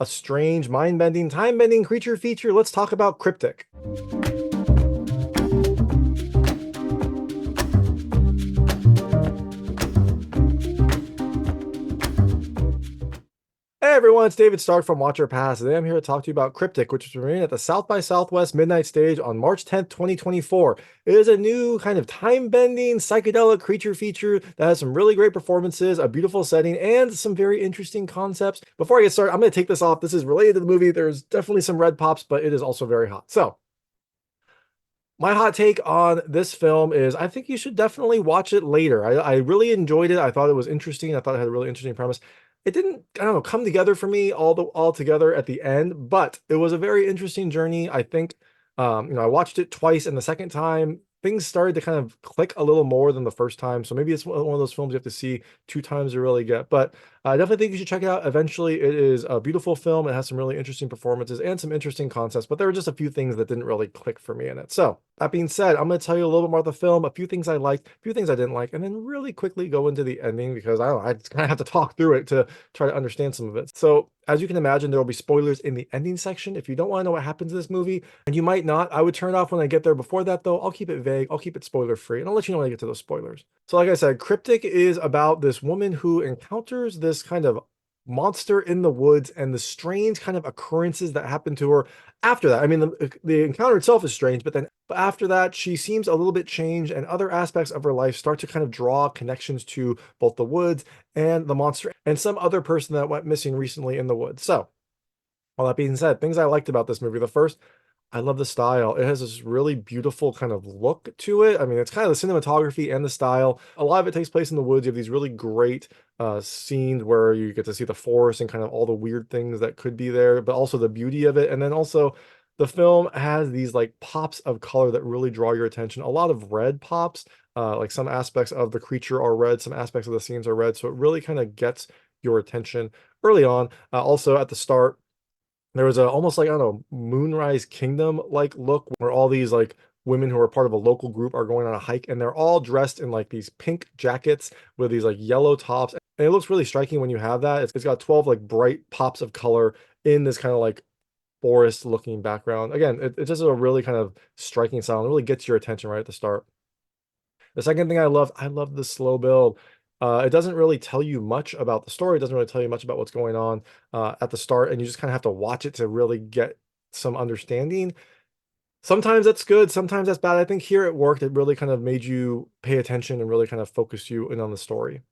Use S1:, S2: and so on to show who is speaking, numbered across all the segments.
S1: a strange, mind-bending, time-bending creature feature. Let's talk about Kryptic. Hey everyone, it's David Stark from Watcher Pass. Today I'm here to talk to you about Kryptic, which is premiering at the South by Southwest Midnight Stage on March 10th, 2024. It is a new kind of time-bending, psychedelic creature feature that has some really great performances, a beautiful setting, and some very interesting concepts. Before I get started, I'm going to take this off. This is related to the movie. There's definitely some red pops, but it is also very hot. So, my hot take on this film is I think you should definitely watch it later. I really enjoyed it. I thought it was interesting. I thought it had a really interesting premise. It didn't, I don't know, come together for me all together at the end, but it was a very interesting journey. I think, I watched it twice, and the second time things started to kind of click a little more than the first time. So maybe it's one of those films you have to see two times to really get. But I definitely think you should check it out eventually. It is a beautiful film. It has some really interesting performances and some interesting concepts, but there were just a few things that didn't really click for me in it. So that being said, I'm going to tell you a little bit more about the film, a few things I liked, a few things I didn't like, and then really quickly go into the ending because I don't know, I just kind of have to talk through it to try to understand some of it. So as you can imagine, there will be spoilers in the ending section. If you don't want to know what happens in this movie, and you might not, I would turn it off when I get there. Before that, though, I'll keep it vague. I'll keep it spoiler free, and I'll let you know when I get to those spoilers. So like I said, Kryptic is about this woman who encounters this kind of monster in the woods and the strange kind of occurrences that happen to her after that. I mean, the encounter itself is strange, but after that, she seems a little bit changed, and other aspects of her life start to kind of draw connections to both the woods and the monster and some other person that went missing recently in the woods. So, all that being said, things I liked about this movie. The first, I love the style. It has this really beautiful kind of look to it. I mean, it's kind of the cinematography and the style. A lot of it takes place in the woods. You have these really great scenes where you get to see the forest and kind of all the weird things that could be there, but also the beauty of it. And then also the film has these like pops of color that really draw your attention. A lot of red pops, like some aspects of the creature are red, some aspects of the scenes are red. So it really kind of gets your attention early on. Also at the start, there was a almost like, I don't know, Moonrise Kingdom like look where all these like women who are part of a local group are going on a hike, and they're all dressed in like these pink jackets with these like yellow tops. And it looks really striking when you have that. It's got 12 like bright pops of color in this kind of like forest looking background. Again, it's just a really kind of striking sound. It really gets your attention right at the start. The second thing I love the slow build. It doesn't really tell you much about the story. It doesn't really tell you much about what's going on at the start, and you just kind of have to watch it to really get some understanding. Sometimes that's good, sometimes that's bad. I think here it worked. It really kind of made you pay attention and really kind of focus you in on the story.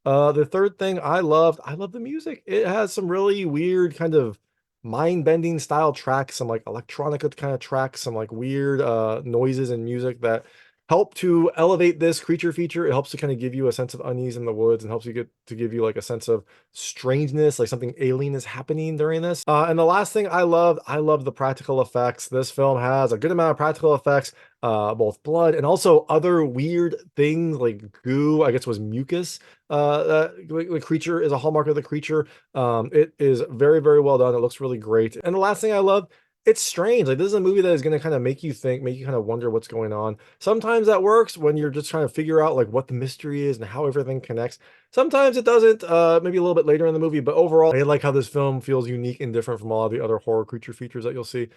S1: The third thing I love the music. It has some really weird kind of mind-bending style tracks, some like electronica kind of tracks, some like weird noises and music that help to elevate this creature feature. It helps to kind of give you a sense of unease in the woods and helps you get to give you like a sense of strangeness, like something alien is happening during this. And the last thing I love the practical effects. This film has a good amount of practical effects, both blood and also other weird things like goo, I guess was mucus. The creature is a hallmark of the creature. It is very, very well done. It looks really great. And the last thing I love, it's strange. Like this is a movie that is going to kind of make you think, make you kind of wonder what's going on. Sometimes that works when you're just trying to figure out like what the mystery is and how everything connects. Sometimes it doesn't, maybe a little bit later in the movie, but overall, I like how this film feels unique and different from all the other horror creature features that you'll see.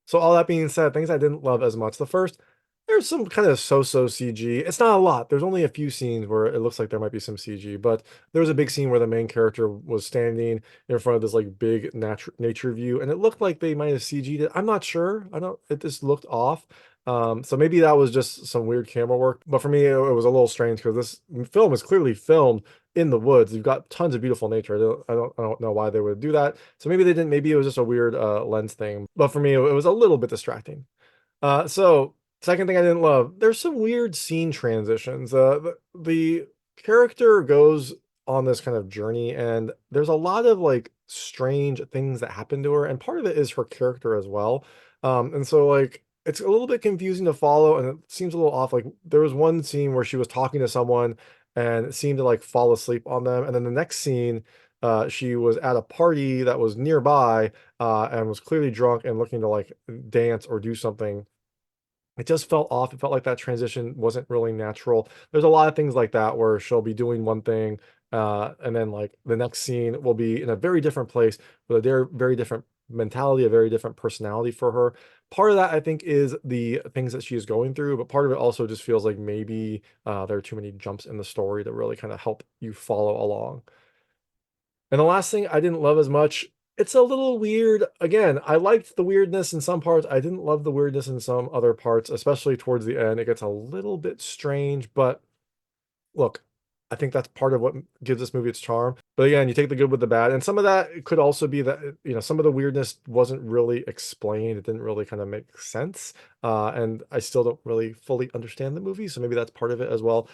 S1: So all that being said, things I didn't love as much. The first, there's some kind of so-so CG. It's not a lot. There's only a few scenes where it looks like there might be some CG, but there was a big scene where the main character was standing in front of this like big nature view, and it looked like they might have CG'd it. I'm not sure. I don't. It just looked off. So maybe that was just some weird camera work. But for me, it was a little strange because this film is clearly filmed in the woods. You've got tons of beautiful nature. I don't know why they would do that. So maybe they didn't. Maybe it was just a weird lens thing. But for me, it was a little bit distracting. So second thing I didn't love, there's some weird scene transitions. The character goes on this kind of journey, and there's a lot of like strange things that happen to her, and part of it is her character as well. And so like it's a little bit confusing to follow, and it seems a little off. Like there was one scene where she was talking to someone and it seemed to like fall asleep on them, and then the next scene, she was at a party that was nearby, and was clearly drunk and looking to like dance or do something. It just felt off. It felt like that transition wasn't really natural. There's a lot of things like that where she'll be doing one thing And then like the next scene will be in a very different place with a very different mentality, a very different personality for her. Part of that I think is the things that she is going through, but part of it also just feels like maybe there are too many jumps in the story to really kind of help you follow along. And the last thing I didn't love as much, it's a little weird. Again, I liked the weirdness in some parts. I didn't love the weirdness in some other parts, especially towards the end. It gets a little bit strange, but look, I think that's part of what gives this movie its charm. But again, you take the good with the bad, and some of that could also be that, some of the weirdness wasn't really explained. It didn't really kind of make sense. And I still don't really fully understand the movie, so maybe that's part of it as well.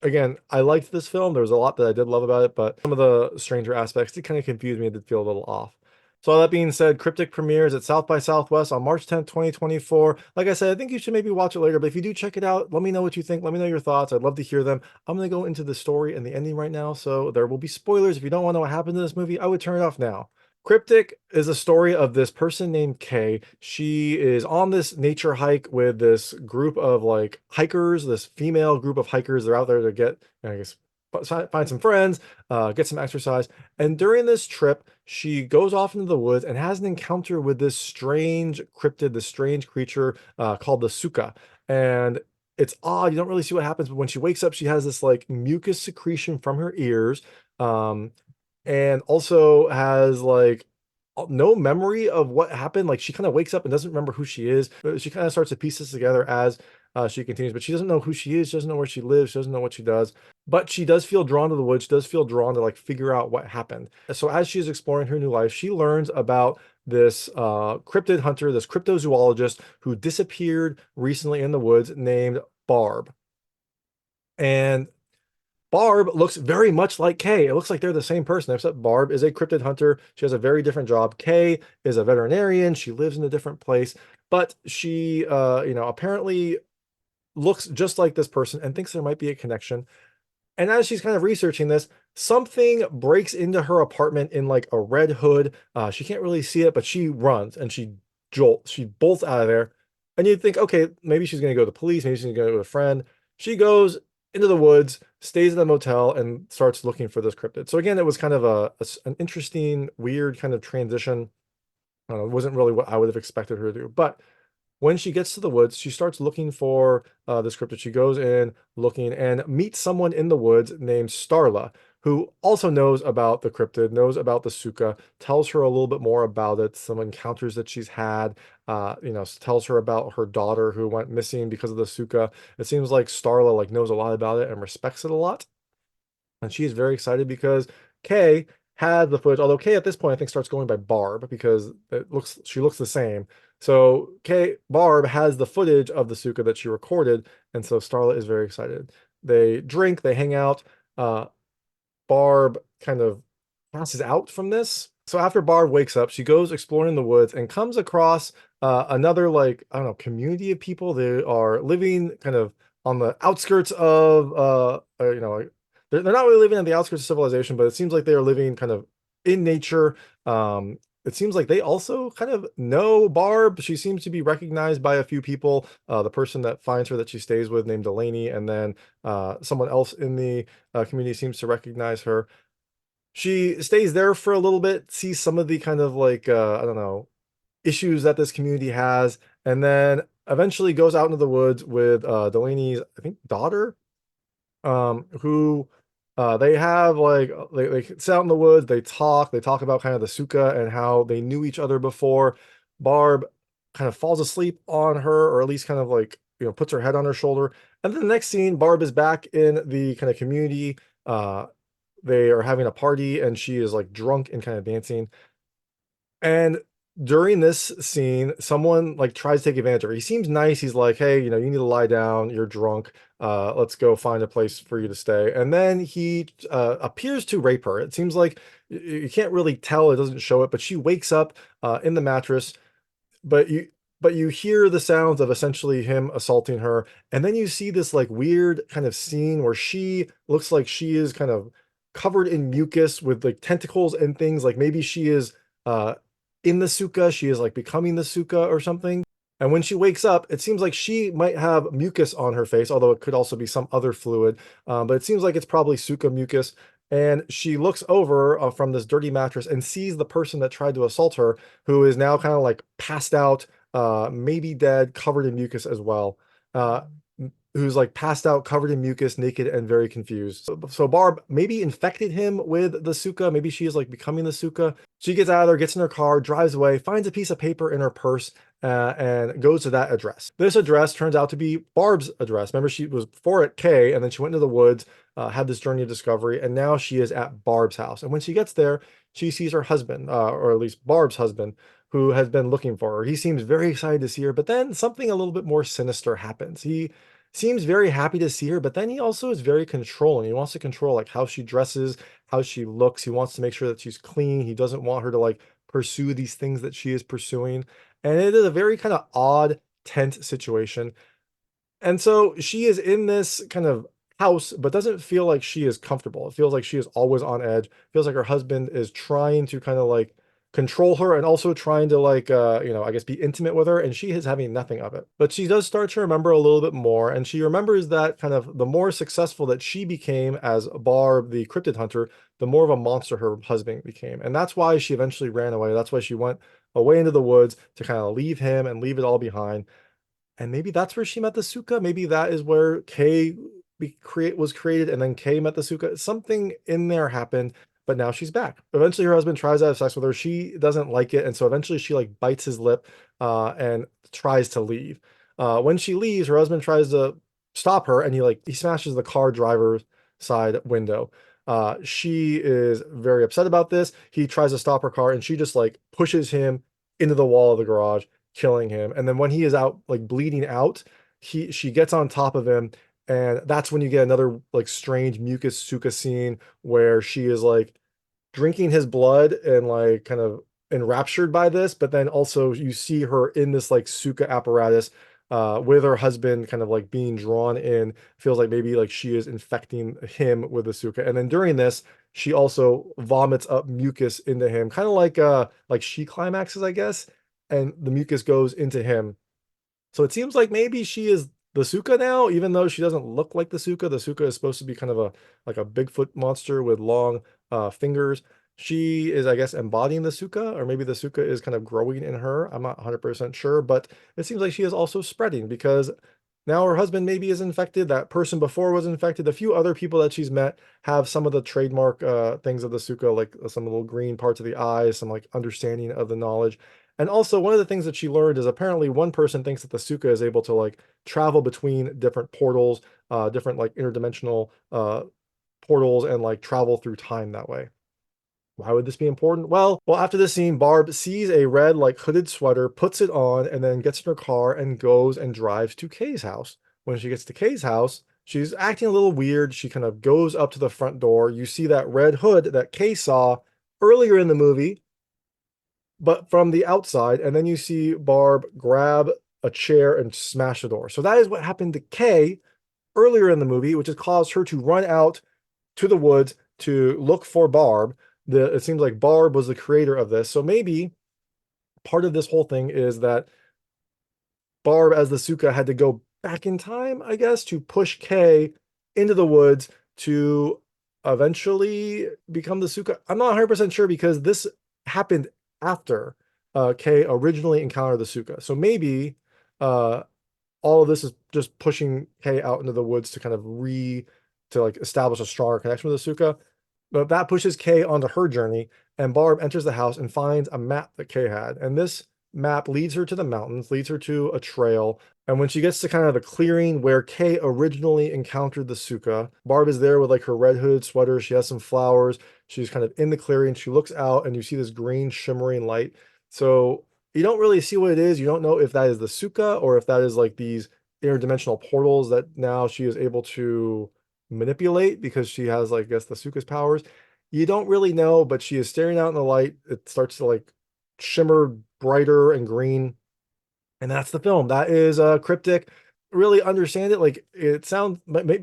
S1: Again, I liked this film. There was a lot that I did love about it, but some of the stranger aspects did kind of confuse me. It did feel a little off. So all that being said, Cryptic premieres at South by Southwest on March 10th, 2024. Like I said, I think you should maybe watch it later, but if you do check it out, let me know what you think. Let me know your thoughts. I'd love to hear them. I'm going to go into the story and the ending right now, so there will be spoilers. If you don't want to know what happened in this movie, I would turn it off now. Cryptic is a story of this person named Kay. She is on this nature hike with this group of like hikers, this female group of hikers. They're out there to get, I guess, find some friends, get some exercise. And during this trip, she goes off into the woods and has an encounter with this strange cryptid, this strange creature called the Suka. And it's odd. You don't really see what happens, but when she wakes up, she has this like mucus secretion from her ears. And also has like no memory of what happened. Like she kind of wakes up and doesn't remember who she is, but she kind of starts to piece this together as she continues. But she doesn't know who she is. She doesn't know where she lives. She doesn't know what she does. But she does feel drawn to the woods. She does feel drawn to like figure out what happened. So as she's exploring her new life, she learns about this cryptid hunter, this cryptozoologist who disappeared recently in the woods named Barb. And Barb looks very much like Kay. It looks like they're the same person, except Barb is a cryptid hunter. She has a very different job. Kay is a veterinarian. She lives in a different place, but she, apparently looks just like this person and thinks there might be a connection. And as she's kind of researching this, something breaks into her apartment in like a red hood. She can't really see it, but she runs and she bolts out of there. And you'd think, okay, maybe she's going to go to the police. Maybe she's going to go to a friend. She goes into the woods, stays in the motel, and starts looking for this cryptid. So again, it was kind of an interesting, weird kind of transition. It wasn't really what I would have expected her to do. But when she gets to the woods, she starts looking for this cryptid. She goes in looking and meets someone in the woods named Starla, who also knows about the cryptid, knows about the Suka, tells her a little bit more about it, some encounters that she's had, tells her about her daughter who went missing because of the Suka. It seems like Starla like knows a lot about it and respects it a lot. And she's very excited because Kay had the footage, although Kay at this point I think starts going by Barb because she looks the same. So Barb has the footage of the Suka that she recorded, and so Starla is very excited. They drink, they hang out. Barb kind of passes out from this. So after Barb wakes up, she goes exploring in the woods and comes across another, like, I don't know, community of people. They are living kind of on the outskirts of, they're not really living on the outskirts of civilization, but it seems like they are living kind of in nature. It seems like they also kind of know Barb. She seems to be recognized by a few people. The person that finds her that she stays with named Delaney, and then someone else in the community seems to recognize her. She stays there for a little bit, sees some of the kind of like, I don't know, issues that this community has, and then eventually goes out into the woods with Delaney's, I think, daughter, who they have like they sit out in the woods, they talk about kind of the Suka and how they knew each other before. Barb kind of falls asleep on her, or at least kind of like, puts her head on her shoulder. And then the next scene, Barb is back in the kind of community. They are having a party and she is like drunk and kind of dancing. And during this scene, someone like tries to take advantage of her. He seems nice. He's like, hey, you need to lie down. You're drunk. Let's go find a place for you to stay. And then he appears to rape her. It seems like you can't really tell. It doesn't show it, but she wakes up in the mattress. But you hear the sounds of essentially him assaulting her. And then you see this like weird kind of scene where she looks like she is kind of covered in mucus with like tentacles and things. Like maybe she is uh in the Suka, she is like becoming the Suka or something. And when she wakes up, it seems like she might have mucus on her face, although it could also be some other fluid. But it seems like it's probably Suka mucus. And she looks over from this dirty mattress and sees the person that tried to assault her, who is now kind of like passed out, maybe dead, covered in mucus as well. Uh, who's like passed out, covered in mucus, naked, and very confused. So Barb maybe infected him with the Suka. Maybe she is like becoming the Suka. She gets out of there, gets in her car, drives away, finds a piece of paper in her purse, and goes to that address. This address turns out to be Barb's address. Remember, she was before at K, and then she went into the woods, had this journey of discovery, and now she is at Barb's house. And when she gets there, she sees her husband, or at least Barb's husband, who has been looking for her. He seems very excited to see her, but then something a little bit more sinister happens. He seems very happy to see her, but then he also is very controlling. He wants to control like how she dresses, how she looks. He wants to make sure that she's clean. He doesn't want her to like pursue these things that she is pursuing. And it is a very kind of odd, tense situation. And so she is in this kind of house, but doesn't feel like she is comfortable. It feels like she is always on edge. Feels like her husband is trying to kind of like control her and also trying to like I guess be intimate with her, and she is having nothing of it. But she does start to remember a little bit more, and she remembers that kind of the more successful that she became as Barb the cryptid hunter, the more of a monster her husband became. And that's why she eventually ran away. That's why she went away into the woods to kind of leave him and leave it all behind. And maybe that's where she met the Suka. Maybe that is where was created, and then K met the Suka. Something in there happened, but now she's back. Eventually, her husband tries to have sex with her. She doesn't like it, and so eventually she like bites his lip and tries to leave. When she leaves, her husband tries to stop her, and he smashes the car driver's side window. She is very upset about this. He tries to stop her car, and she just like pushes him into the wall of the garage, killing him. And then when he is out like bleeding out, she gets on top of him, and that's when you get another like strange mucus Suka scene where she is like drinking his blood and like kind of enraptured by this, but then also you see her in this like Suka apparatus with her husband kind of like being drawn in. Feels like maybe like she is infecting him with the Suka. And then during this, she also vomits up mucus into him, kind of like she climaxes, I guess, and the mucus goes into him. So it seems like maybe she is the Suka now, even though she doesn't look like the Suka. The Suka is supposed to be kind of a Bigfoot monster with long fingers. She is, I guess, embodying the Suka, or maybe the Suka is kind of growing in her. I'm not 100% sure, but it seems like she is also spreading because now her husband maybe is infected. That person before was infected. A few other people that she's met have some of the trademark things of the Suka, like some little green parts of the eyes, some like understanding of the knowledge. And also, one of the things that she learned is apparently one person thinks that the Suka is able to like travel between different portals, different like interdimensional portals, and like travel through time that way. Why would this be important? Well, after this scene, Barb sees a red like hooded sweater, puts it on, and then gets in her car and goes and drives to Kay's house. When she gets to Kay's house, she's acting a little weird. She kind of goes up to the front door. You see that red hood that Kay saw earlier in the movie, but from the outside, and then you see Barb grab a chair and smash the door. So that is what happened to Kay earlier in the movie, which has caused her to run out to the woods to look for Barb. It seems like Barb was the creator of this. So maybe part of this whole thing is that Barb, as the Suka, had to go back in time, I guess, to push Kay into the woods to eventually become the Suka. I'm not 100% sure because this happened after Kay originally encountered the Suka. So maybe uh, all of this is just pushing Kay out into the woods to kind of to like establish a stronger connection with the Suka. But that pushes Kay onto her journey, and Barb enters the house and finds a map that Kay had. And this map leads her to the mountains, leads her to a trail. And when she gets to kind of the clearing where Kay originally encountered the Suka, Barb is there with like her red hooded sweater. She has some flowers. She's kind of in the clearing. She looks out and you see this green shimmering light. So you don't really see what it is. You don't know if that is the Suka or if that is like these interdimensional portals that now she is able to manipulate because she has like I guess the Suka's powers. You don't really know, but she is staring out in the light. It starts to like shimmer brighter and green, and that's the film. That is Kryptic. Really understand it. Like it sounds,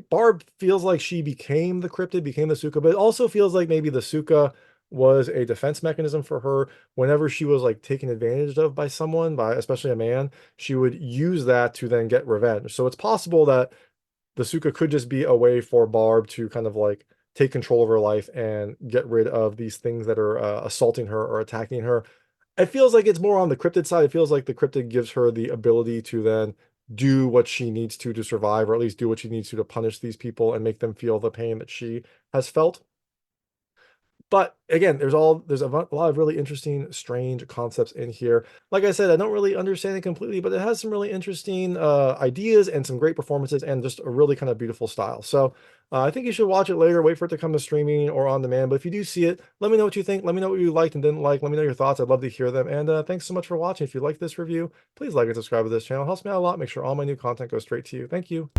S1: Barb feels like she became the cryptid, became the Suka, but it also feels like maybe the Suka was a defense mechanism for her whenever she was like taken advantage of by someone, by especially a man. She would use that to then get revenge. So it's possible that the Suka could just be a way for Barb to kind of like take control of her life and get rid of these things that are assaulting her or attacking her. It feels like it's more on the cryptid side. It feels like the cryptid gives her the ability to then do what she needs to survive, or at least do what she needs to punish these people and make them feel the pain that she has felt. But again, there's a lot of really interesting, strange concepts in here. Like I said, I don't really understand it completely, but it has some really interesting ideas and some great performances and just a really kind of beautiful style. So I think you should watch it later, wait for it to come to streaming or on demand. But if you do see it, let me know what you think. Let me know what you liked and didn't like. Let me know your thoughts. I'd love to hear them. And thanks so much for watching. If you like this review, please like and subscribe to this channel. It helps me out a lot. Make sure all my new content goes straight to you. Thank you.